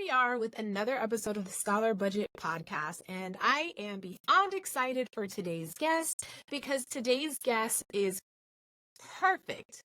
we are with another episode of the Scholar Budget Podcast, and I am beyond excited for today's guest because today's guest is perfect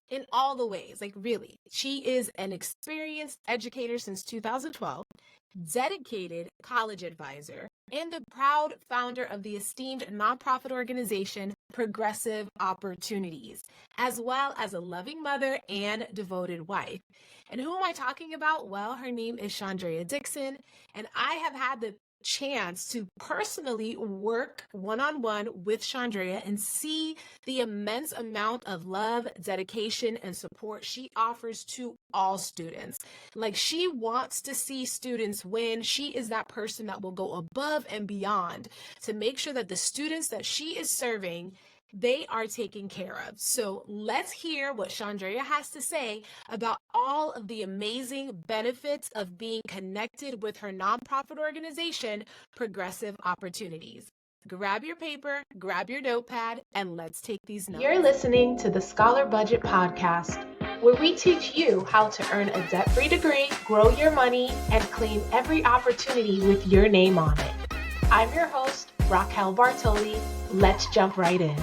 in all the ways. Like, really, she is an experienced educator since 2012, dedicated college advisor, and the proud founder of the esteemed nonprofit organization Progressive Opportunities, as well as a loving mother and devoted wife. And who am I talking about? Well, her name is Shaundrea Dixon, and I have had the chance to personally work one-on-one with Shaundrea and see the immense amount of love, dedication, and support she offers to all students. Like, she wants to see students win. She is that person that will go above and beyond to make sure that the students that she is serving, they are taken care of. So let's hear what Shaundrea has to say about all of the amazing benefits of being connected with her nonprofit organization, Progressive Opportunities. Grab your paper, grab your notepad, and let's take these notes. You're listening to the Scholar Budget Podcast, where we teach you how to earn a debt-free degree, grow your money, and claim every opportunity with your name on it. I'm your host, Raquel Bartoli. Let's jump right in.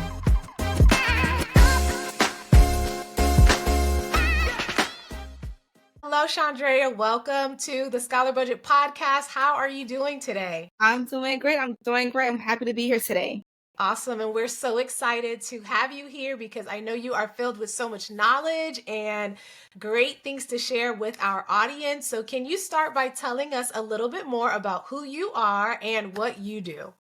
Hello, Shaundrea. Welcome to the Scholar Budget Podcast. How are you doing today? I'm doing great. I'm happy to be here today. Awesome. And we're so excited to have you here because I know you are filled with so much knowledge and great things to share with our audience. So can you start by telling us a little bit more about who you are and what you do?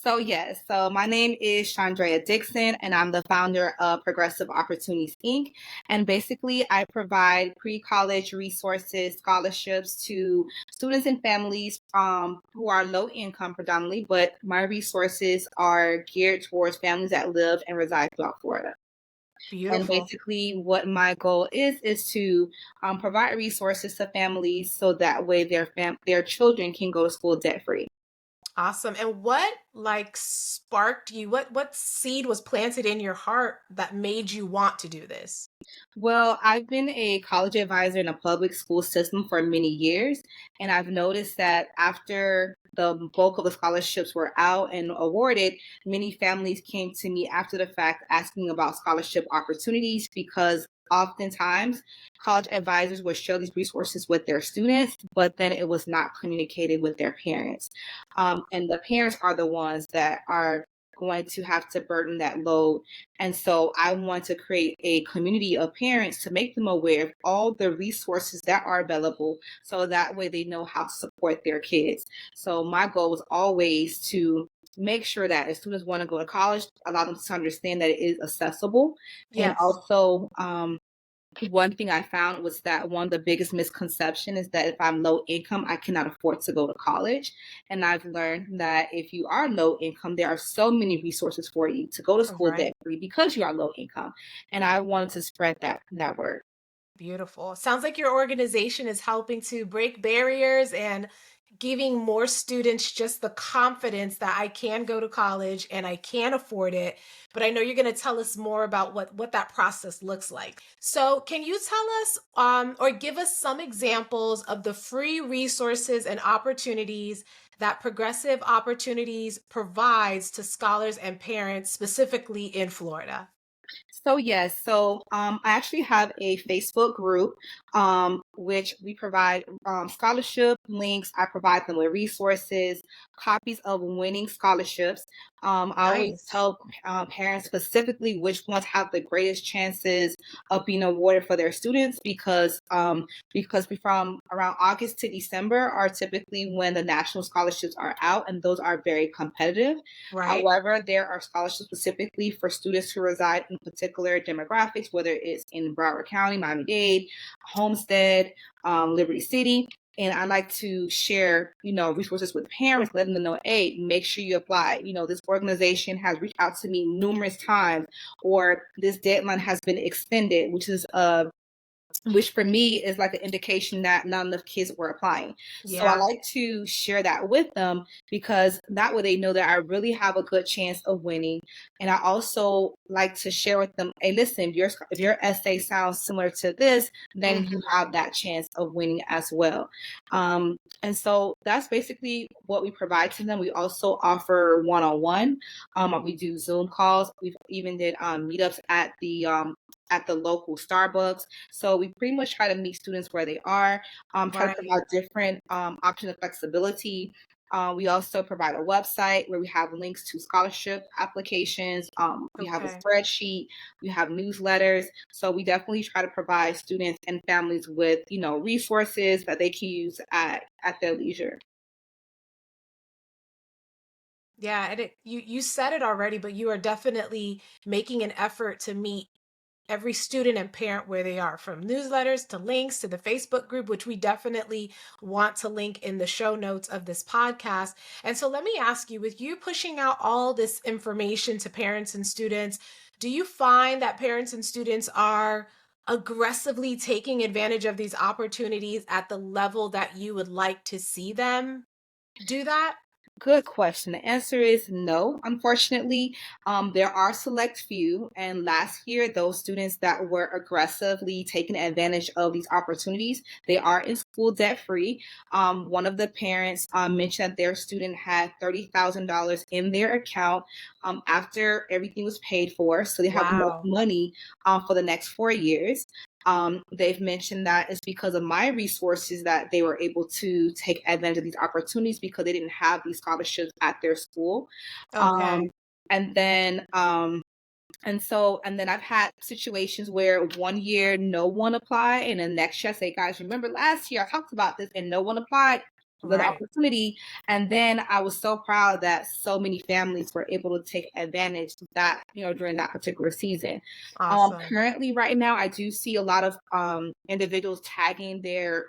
So my name is Shaundrea Dixon, and I'm the founder of Progressive Opportunities, Inc. And basically, I provide pre-college resources, scholarships to students and families who are low income predominantly, but my resources are geared towards families that live and reside throughout Florida. Beautiful. And basically what my goal is to provide resources to families so that way their children can go to school debt-free. Awesome. And what sparked you? What seed was planted in your heart that made you want to do this? Well, I've been a college advisor in a public school system for many years, and I've noticed that after the bulk of the scholarships were out and awarded, many families came to me after the fact asking about scholarship opportunities because oftentimes college advisors would share these resources with their students, but then it was not communicated with their parents. And the parents are the ones that are going to have to burden that load. And so I want to create a community of parents to make them aware of all the resources that are available so that way they know how to support their kids. So my goal is always to make sure that as students want to go to college, allow them to understand that it is accessible. Yes. And also, one thing I found was that one of the biggest misconceptions is that if I'm low income, I cannot afford to go to college. And I've learned that if you are low income, there are so many resources for you to go to school debt-free because you are low income. And I wanted to spread that word. Beautiful. Sounds like your organization is helping to break barriers and giving more students just the confidence that I can go to college and I can afford it. But I know you're going to tell us more about what that process looks like. So can you tell us or give us some examples of the free resources and opportunities that Progressive Opportunities provides to scholars and parents, specifically in Florida? So yes, I actually have a Facebook group, which we provide scholarship links. I provide them with resources, copies of winning scholarships. I always tell parents specifically which ones have the greatest chances of being awarded for their students because we from around August to December are typically when the national scholarships are out, and those are very competitive. Right. However, there are scholarships specifically for students who reside in particular demographics, whether it's in Broward County, Miami-Dade, Homestead, Liberty City. And I like to share, resources with parents, letting them know, hey, make sure you apply. This organization has reached out to me numerous times, or this deadline has been extended, which is which for me is like an indication that not enough kids were applying. So I Yeah. like to share that with them because that way they know that I really have a good chance of winning. And I also like to share with them, hey, listen, if your essay sounds similar to this, then you Mhm. have that chance of winning as well. And so that's basically what we provide to them. We also offer one-on-one. We do Zoom calls. We've even did meetups at the local Starbucks. So we pretty much try to meet students where they are, try to Right. provide different options of flexibility. We also provide a website where we have links to scholarship applications. We have a Okay. spreadsheet. We have newsletters. So we definitely try to provide students and families with, resources that they can use at their leisure. Yeah, and you said it already, but you are definitely making an effort to meet every student and parent where they are, from newsletters to links to the Facebook group, which we definitely want to link in the show notes of this podcast. And so let me ask you, with you pushing out all this information to parents and students, do you find that parents and students are aggressively taking advantage of these opportunities at the level that you would like to see them do that? Good question. The answer is no, unfortunately. There are select few, and last year, those students that were aggressively taking advantage of these opportunities, they are in school debt free. One of the parents mentioned that their student had $30,000 in their account after everything was paid for, so they have enough Wow. money for the next 4 years. They've mentioned that it's because of my resources that they were able to take advantage of these opportunities because they didn't have these scholarships at their school. Um, Okay. and then and then I've had situations where one year no one applied, and the next year I say, guys, remember last year I talked about this and no one applied for the Right. opportunity. And then I was so proud that so many families were able to take advantage of that, during that particular season. Awesome. Currently, right now, I do see a lot of individuals tagging their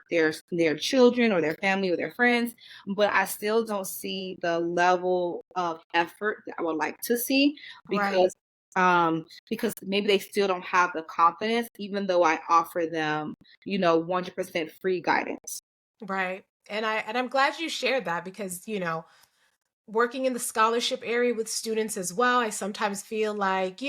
children or their family or their friends, but I still don't see the level of effort that I would like to see Right. because maybe they still don't have the confidence, even though I offer them, 100% free guidance. Right. And I'm glad you shared that because, working in the scholarship area with students as well, I sometimes feel like,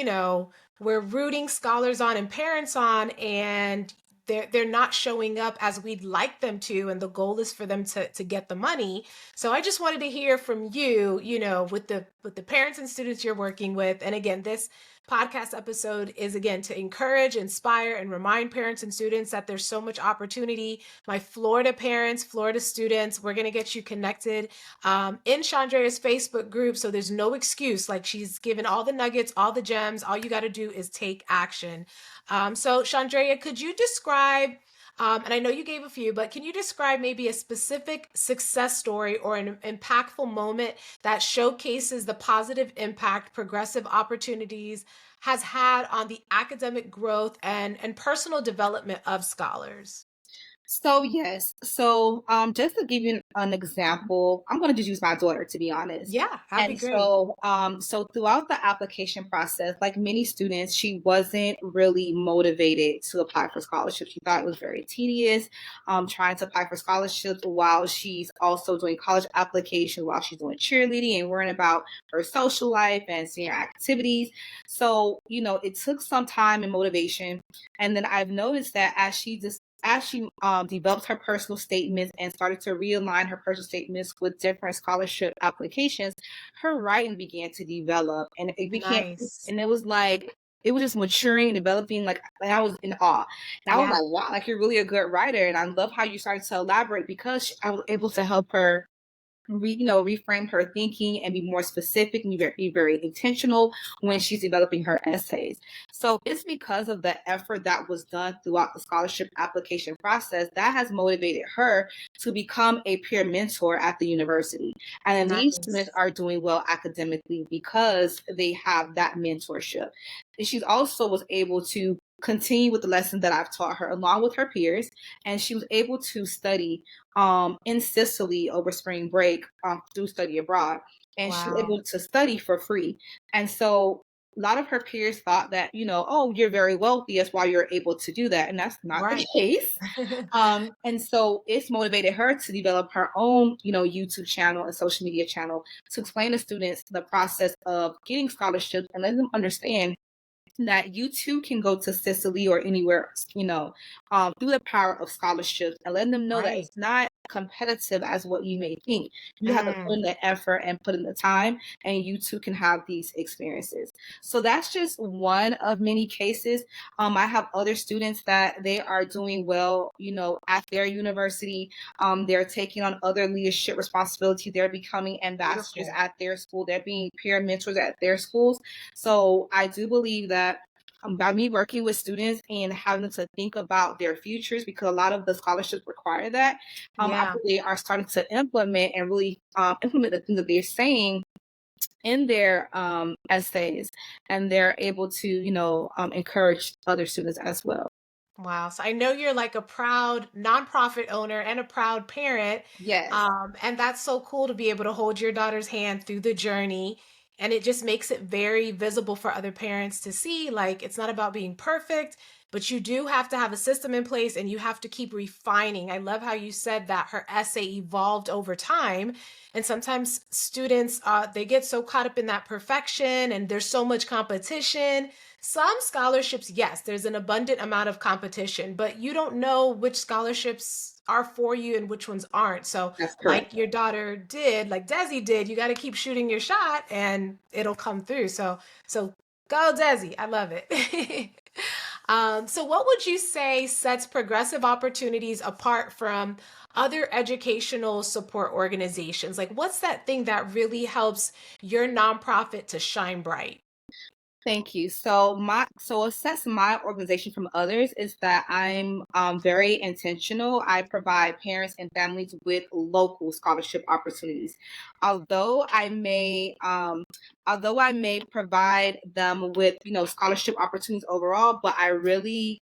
we're rooting scholars on and parents on, and they're not showing up as we'd like them to, and the goal is for them to get the money. So I just wanted to hear from you, with the parents and students you're working with. And again, this podcast episode is again to encourage, inspire, and remind parents and students that there's so much opportunity. My Florida parents, Florida students, we're going to get you connected in Shaundrea's Facebook group. So there's no excuse. Like, she's given all the nuggets, all the gems. All you got to do is take action. So, Shaundrea, could you describe, and I know you gave a few, but can you describe maybe a specific success story or an impactful moment that showcases the positive impact progressive opportunities has had on the academic growth and personal development of scholars? So yes. So just to give you an example, I'm going to just use my daughter to be honest. Yeah, that'd be And great. so throughout the application process, like many students, she wasn't really motivated to apply for scholarships. She thought it was very tedious, trying to apply for scholarships while she's also doing college applications, while she's doing cheerleading and worrying about her social life and senior activities. So, it took some time and motivation. And then I've noticed that as she developed her personal statements and started to realign her personal statements with different scholarship applications, her writing began to develop, and Nice. it was like it was just maturing and developing. Like I was in awe, and I was Yeah. like, wow, like you're really a good writer, and I love how you started to elaborate because I was able to help her reframe her thinking and be more specific and be very intentional when she's developing her essays. So it's because of the effort that was done throughout the scholarship application process that has motivated her to become a peer mentor at the university. And then these students Nice. are doing well academically because they have that mentorship. And she also was able to continue with the lesson that I've taught her along with her peers, and she was able to study in Sicily over spring break through study abroad, and she was Wow. able to study for free. And so a lot of her peers thought that, oh, you're very wealthy, that's why you're able to do that. And that's not the Right. case. And so it's motivated her to develop her own, YouTube channel and social media channel to explain to students the process of getting scholarships and let them understand that you too can go to Sicily or anywhere, through the power of scholarships and letting them know that Right. it's not competitive as what you may think. You have to Mm, put in the effort and put in the time, and you too can have these experiences. So that's just one of many cases. I have other students that they are doing well, at their university. They're taking on other leadership responsibility. They're becoming ambassadors beautiful. at their school. They're being peer mentors at their schools. So I do believe that by me working with students and having to think about their futures, because a lot of the scholarships require that, I Yeah. think they are starting to implement and really implement the things that they're saying in their essays, and they're able to, encourage other students as well. Wow. So I know you're like a proud nonprofit owner and a proud parent. Yes, And that's so cool to be able to hold your daughter's hand through the journey. And it just makes it very visible for other parents to see. Like, it's not about being perfect, but you do have to have a system in place and you have to keep refining. I love how you said that her essay evolved over time. And sometimes students, they get so caught up in that perfection and there's so much competition. Some scholarships, yes, there's an abundant amount of competition, but you don't know which scholarships are for you and which ones aren't. So, that's correct. like your daughter did, like Desi did, you got to keep shooting your shot and it'll come through. So go Desi. I love it. So what would you say sets progressive opportunities apart from other educational support organizations? Like, what's that thing that really helps your nonprofit to shine bright? Thank you. So what sets my organization from others is that I'm very intentional. I provide parents and families with local scholarship opportunities. Although I may although I may provide them with, scholarship opportunities overall, but I really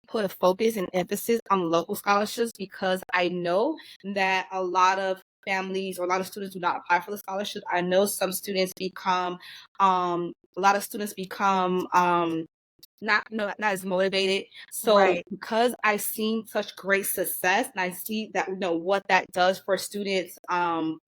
put a focus and emphasis on local scholarships because I know that a lot of families or a lot of students do not apply for the scholarship. I know some students become a lot of students become not as motivated. So Right, because I've seen such great success and I see that, what that does for students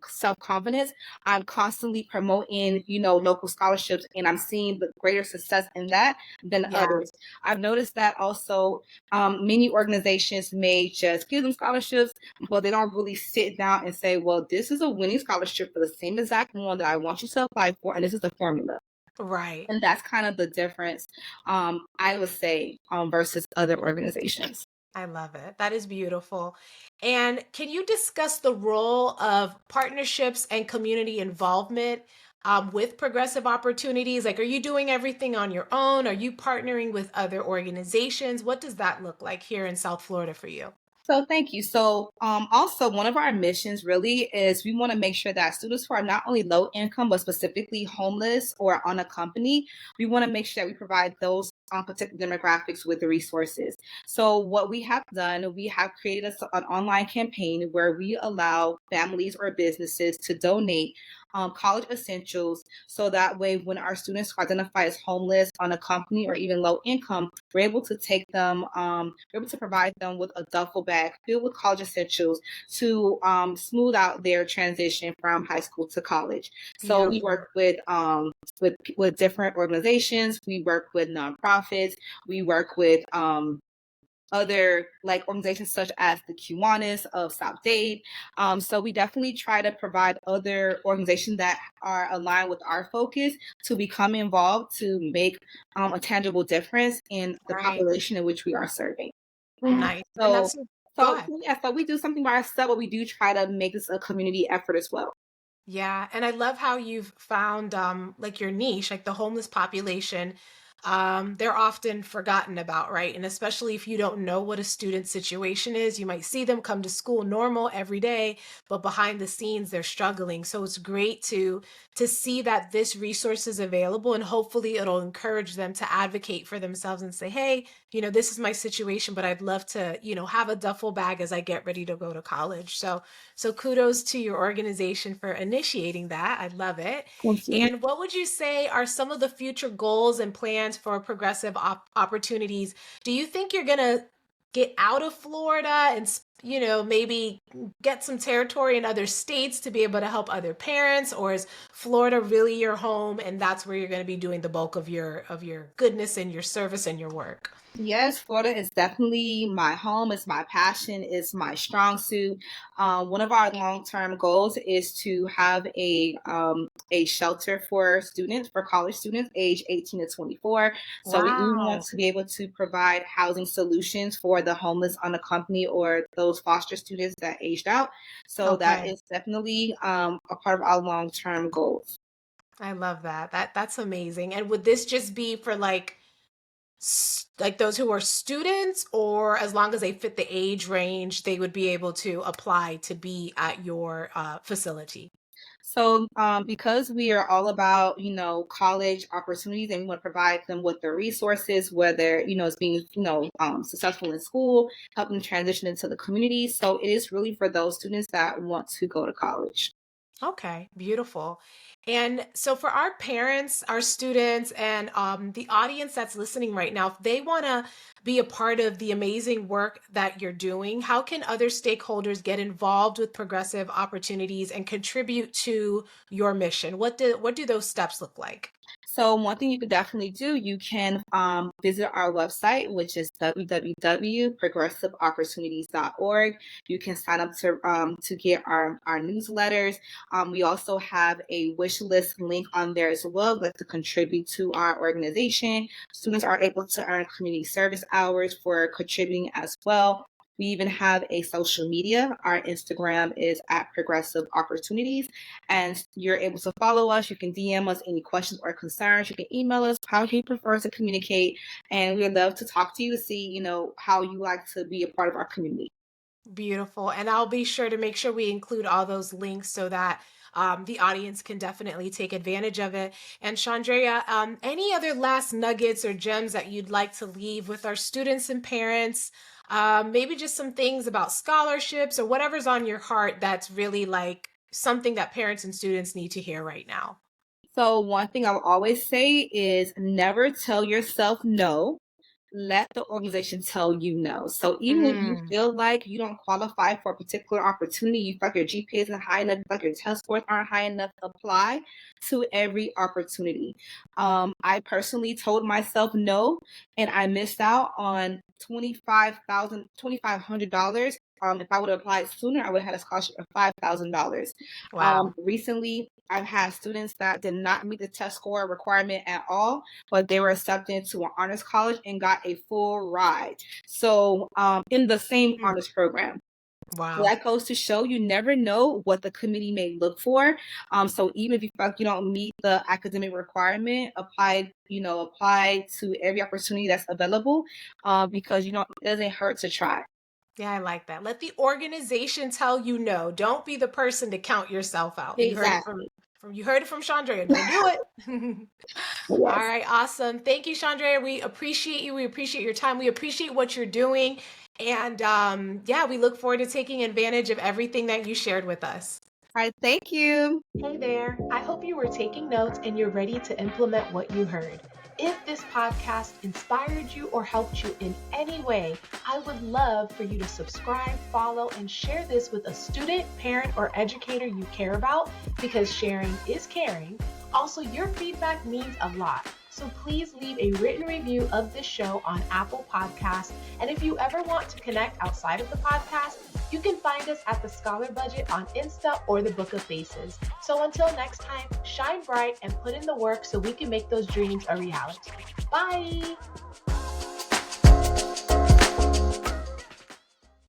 self-confidence, I'm constantly promoting, local scholarships, and I'm seeing the greater success in that than yeah, others. I've noticed that also many organizations may just give them scholarships, but they don't really sit down and say, well, this is a winning scholarship for the same exact one that I want you to apply for, and this is the formula. right. And that's kind of the difference, I would say, versus other organizations. I love it. That is beautiful. And can you discuss the role of partnerships and community involvement with progressive opportunities? Like, are you doing everything on your own? Are you partnering with other organizations? What does that look like here in South Florida for you? So thank you. So also one of our missions really is we want to make sure that students who are not only low income but specifically homeless or unaccompanied, we want to make sure that we provide those particular demographics with the resources. So what we have done, we have created an online campaign where we allow families or businesses to donate college essentials, so that way when our students who identify as homeless, unaccompanied, or even low income, we're able to take them, we're able to provide them with a duffel bag filled with college essentials to smooth out their transition from high school to college. So we Beautiful. work with different organizations, we work with nonprofits, we work with other like organizations such as the Kiwanis of South Dade. So we definitely try to provide other organizations that are aligned with our focus to become involved to make a tangible difference in the Right. population in which we are serving. Nice. And So, that's so, go so ahead. yeah, so we do something by ourselves, but we do try to make this a community effort as well. Yeah, and I love how you've found like your niche, like the homeless population. they're often forgotten about, right? And especially if you don't know what a student's situation is, you might see them come to school normal every day, but behind the scenes they're struggling. So it's great to see that this resource is available, and hopefully it'll encourage them to advocate for themselves and say, hey, this is my situation, but I'd love to, have a duffel bag as I get ready to go to college. So kudos to your organization for initiating that. I love it. Thank you. And what would you say are some of the future goals and plans for progressive opportunities? Do you think you're going to get out of Florida and, maybe get some territory in other states to be able to help other parents? Or is Florida really your home and that's where you're going to be doing the bulk of your goodness and your service and your work? Yes, Florida is definitely my home. It's my passion. It's my strong suit. One of our long-term goals is to have a shelter for students, for college students, age 18 to 24. So we even want Wow. to be able to provide housing solutions for the homeless, unaccompanied, or those foster students that aged out. So that Okay. is definitely a part of our long-term goals. I love that. That's amazing. And would this just be for like those who are students, or as long as they fit the age range, they would be able to apply to be at your facility? So, because we are all about, college opportunities, and we want to provide them with the resources, whether, it's being, successful in school, help them transition into the community. So it is really for those students that want to go to college. Okay, beautiful. And so for our parents, our students, and the audience that's listening right now, if they want to be a part of the amazing work that you're doing, how can other stakeholders get involved with progressive opportunities and contribute to your mission? What do those steps look like? So one thing you could definitely do, you can visit our website, which is www.progressiveopportunities.org. You can sign up to get our newsletters. We also have a wish list link on there as well, that to contribute to our organization. Students are able to earn community service hours for contributing as well. We even have a social media. Our Instagram is at Progressive Opportunities, and you're able to follow us. You can DM us any questions or concerns. You can email us how you prefer to communicate, and we would love to talk to you, see, how you like to be a part of our community. Beautiful. And I'll be sure to make sure we include all those links so that the audience can definitely take advantage of it. And Shaundrea, any other last nuggets or gems that you'd like to leave with our students and parents? Maybe just some things about scholarships or whatever's on your heart that's really like something that parents and students need to hear right now. So one thing I'll always say is never tell yourself no. Let the organization tell you no. So even if you Mm, feel like you don't qualify for a particular opportunity, you feel like your GPA isn't high enough, you feel like your test scores aren't high enough, apply to every opportunity. I personally told myself no, and I missed out on $2,500. If I would have applied sooner, I would have had a scholarship of $5,000. wow. Recently, I've had students that did not meet the test score requirement at all, but they were accepted into an honors college and got a full ride. So, in the same Mm, honors program. So wow. that goes to show you never know what the committee may look for. So even if you feel like you don't meet the academic requirement, apply to every opportunity that's available, because it doesn't hurt to try. Yeah, I like that. Let the organization tell you no. Don't be the person to count yourself out. You heard it from Exactly. you heard it from Shaundrea. Don't do it. All Yes. right, awesome. Thank you, Shaundrea. We appreciate you. We appreciate your time. We appreciate what you're doing. And yeah, we look forward to taking advantage of everything that you shared with us. All right. Thank you. Hey there. I hope you were taking notes and you're ready to implement what you heard. If this podcast inspired you or helped you in any way, I would love for you to subscribe, follow, and share this with a student, parent, or educator you care about, because sharing is caring. Also, your feedback means a lot. So please leave a written review of this show on Apple Podcasts. And if you ever want to connect outside of the podcast, you can find us at the Scholar Budget on Insta or the Book of Faces. So until next time, shine bright and put in the work so we can make those dreams a reality. Bye!